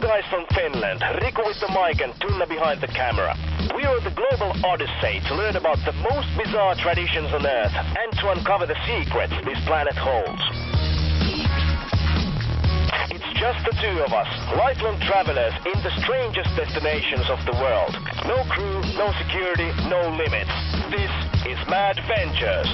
guys from Finland, Riku with the mic and Tunna behind the camera. We are the global odyssey to learn about the most bizarre traditions on Earth and to uncover the secrets this planet holds. It's just the two of us, lifelong travelers in the strangest destinations of the world. No crew, no security, no limits. This is Madventures.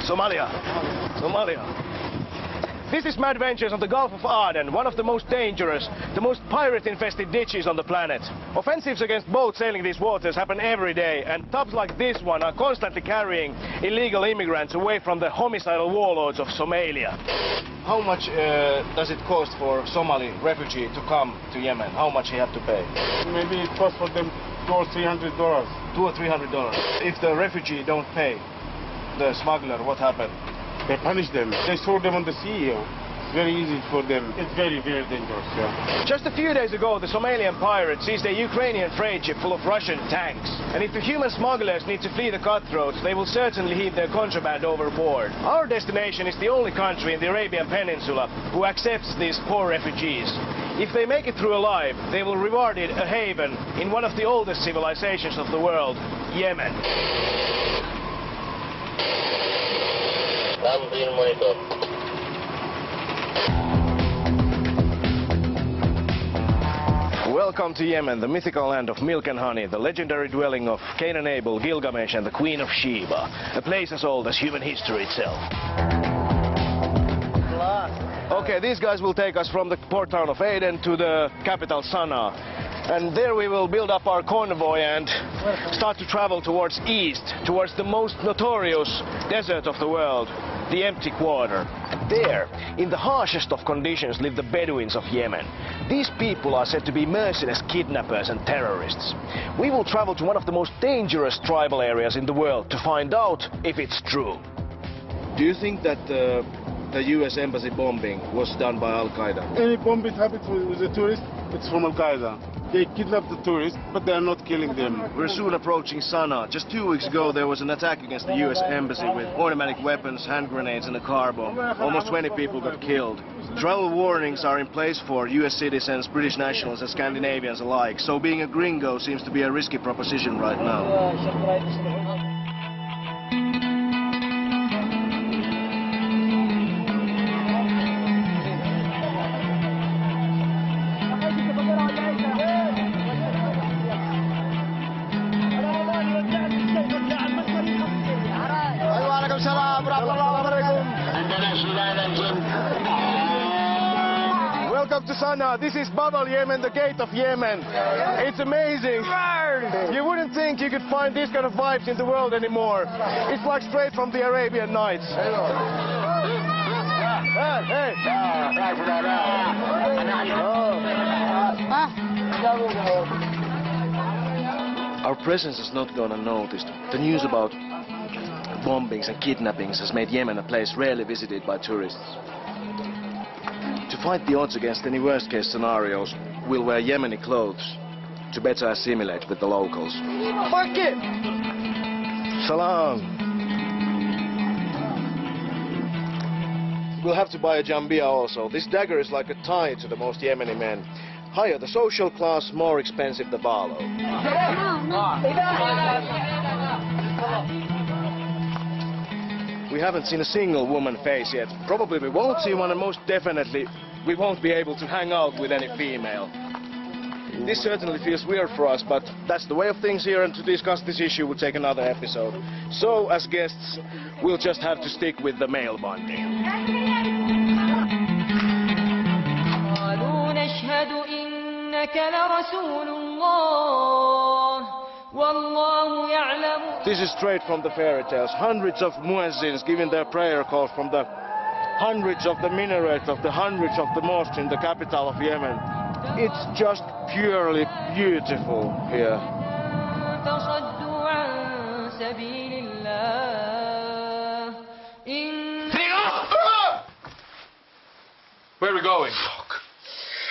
Somalia. This is Madventures on the Gulf of Aden, one of the most dangerous, the most pirate-infested ditches on the planet. Offensives against boats sailing these waters happen every day, and tubs like this one are constantly carrying illegal immigrants away from the homicidal warlords of Somalia. How much does it cost for a Somali refugee to come to Yemen? How much he have to pay? Maybe it costs for them $200 or $300. $200 or $300. If the refugee don't pay the smuggler, what happened? They punish them. They throw them on the sea. It's very easy for them. It's very, very dangerous. Yeah. Just a few days ago, the Somalian pirates seized a Ukrainian freight ship full of Russian tanks. And if the human smugglers need to flee the cutthroats, they will certainly heave their contraband overboard. Our destination is the only country in the Arabian Peninsula who accepts these poor refugees. If they make it through alive, they will reward it a haven in one of the oldest civilizations of the world, Yemen. Welcome to Yemen, the mythical land of milk and honey, the legendary dwelling of Cain and Abel, Gilgamesh and the Queen of Sheba, a place as old as human history itself. Okay, these guys will take us from the port town of ADEN to the capital Sana'a. And there we will build up our convoy and start to travel towards east, towards the most notorious desert of the world, the empty quarter. There, in the harshest of conditions, live the Bedouins of Yemen. These people are said to be merciless kidnappers and terrorists. We will travel to one of the most dangerous tribal areas in the world to find out if it's true. Do you think that the US embassy bombing was done by Al-Qaeda? Any bomb it happens with the tourists, it's from Al-Qaeda. They kidnap the tourists, but they are not killing them. We're soon approaching Sana'a. Just 2 weeks ago, there was an attack against the US embassy with automatic weapons, hand grenades and a car bomb. Almost 20 people got killed. Travel warnings are in place for US citizens, British nationals and Scandinavians alike, so being a gringo seems to be a risky proposition right now. Welcome to Sana'a. This is Babel, Yemen, the gate of Yemen. It's amazing. You wouldn't think you could find this kind of vibes in the world anymore. It's like straight from the Arabian Nights. Hey. Our presence has not gone unnoticed. The news about bombings and kidnappings has made Yemen a place rarely visited by tourists. To fight the odds against any worst-case scenarios, we'll wear Yemeni clothes to better assimilate with the locals. Fuck it! Salam! We'll have to buy a jambia also. This dagger is like a tie to the most Yemeni men. Higher the social class, more expensive the barlow. We haven't seen a single woman face yet. Probably we won't see one, and most definitely we won't be able to hang out with any female. This certainly feels weird for us, but that's the way of things here, and to discuss this issue would take another episode. So, as guests, we'll just have to stick with the male bonding. This is straight from the fairy tales. Hundreds of muezzins giving their prayer calls from the hundreds of the minarets of the hundreds of the mosques in the capital of Yemen. It's just purely beautiful here. Where are we going?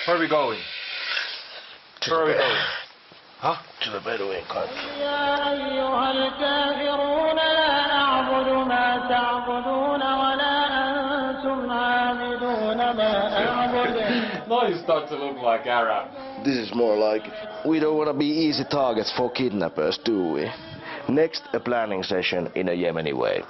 Where are we going? Where are we going? Huh? To the Bedouin country. يا أيها الكافرون لا أعبد ما تعبدون ولا أنتم عابدون ما أعبد. Now you start to look like Arab. This is more like, we don't want to be easy targets for kidnappers, do we? Next, a planning session in a Yemeni way.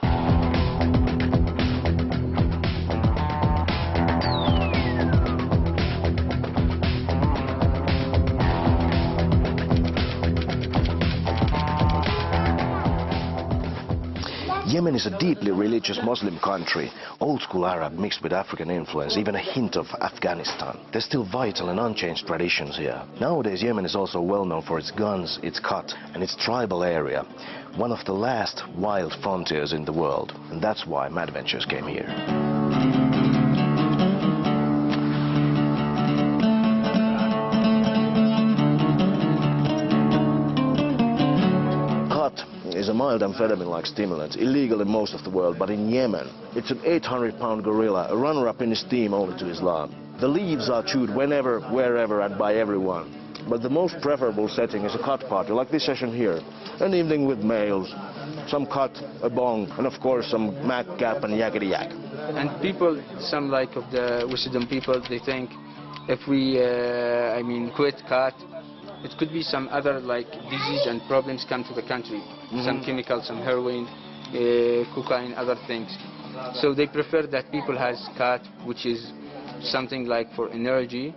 Yemen is a deeply religious Muslim country, old school Arab mixed with African influence, even a hint of Afghanistan. There's still vital and unchanged traditions here. Nowadays Yemen is also well known for its guns, its Khat and its tribal area, one of the last wild frontiers in the world, and that's why Madventures came here. Is a mild amphetamine-like stimulant, illegal in most of the world, but in Yemen, it's an 800-pound gorilla, a runner-up in esteem only to Islam. The leaves are chewed whenever, wherever, and by everyone. But the most preferable setting is a Khat party, like this session here. An evening with males, some Khat, a bong, and of course some mac cap and yakety yak. And people, some like of the wisdom people, they think if we, quit Khat, it could be some other like disease and problems come to the country. Some chemicals, some heroin, cocaine, other things. So they prefer that people has Khat, which is something like for energy,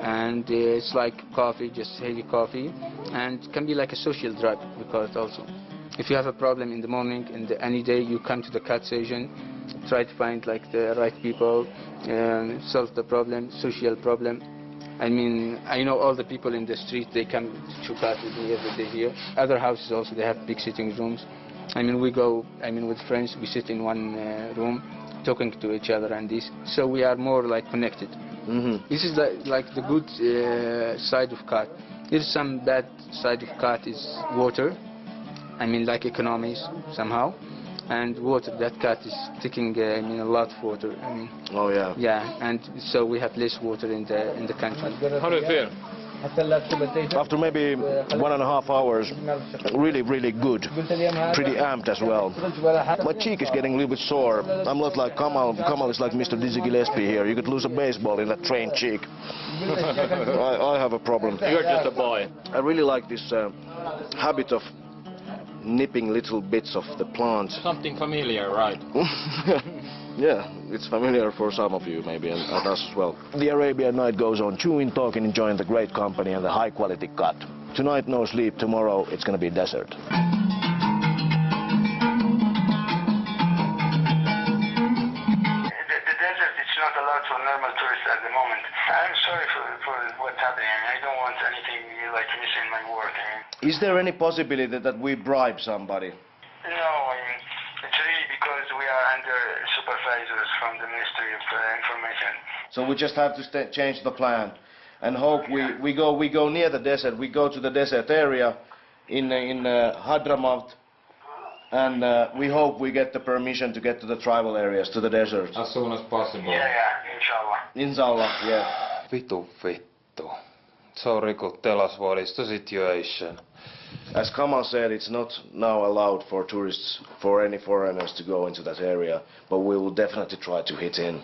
and it's like coffee, just heavy coffee, and can be like a social drug, we call it also. If you have a problem in the morning and any day, you come to the Khat station, try to find like the right people, solve the problem, social problem. I mean, I know all the people in the street, they come to Khat with me every day here. Other houses also, they have big sitting rooms. I mean, we go, with friends, we sit in one room, talking to each other and this. So we are more like connected. This is like the good side of Khat. There's some bad side of Khat is water. I mean, like economies somehow. And water, that Khat is taking a lot of water. Oh yeah. Yeah, and so we have less water in the country. How do you feel? After maybe 1.5 hours, really, really good. Pretty amped as well. My cheek is getting a little bit sore. I'm not like Kamal. Kamal is like Mr. Dizzy Gillespie here. You could lose a baseball in that trained cheek. I have a problem. You're just a boy. I really like this habit of nipping little bits of the plant. Something familiar, right? Yeah, it's familiar for some of you maybe, and us as well. The Arabian night goes on, chewing, talking, enjoying the great company and the high quality cut. Tonight no sleep, tomorrow it's gonna be desert. The desert, it's not allowed for normal tourists at the moment. I'm sorry for what's happening. I don't want anything like missing my work. Is there any possibility that we bribe somebody? No, it's really because we are under supervisors from the Ministry of Information. So we just have to change the plan and hope we go near the desert. We go to the desert area in Hadramaut, and we hope we get the permission to get to the tribal areas, to the deserts. As soon as possible. Yeah, inshallah. Inshallah, yeah. Vittu. Sorry, kun telas was the situation. As Kamal said, it's not now allowed for tourists, for any foreigners to go into that area, but we will definitely try to hit in.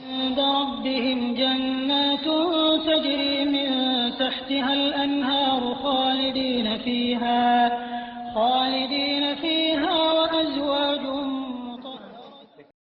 خالدين فيها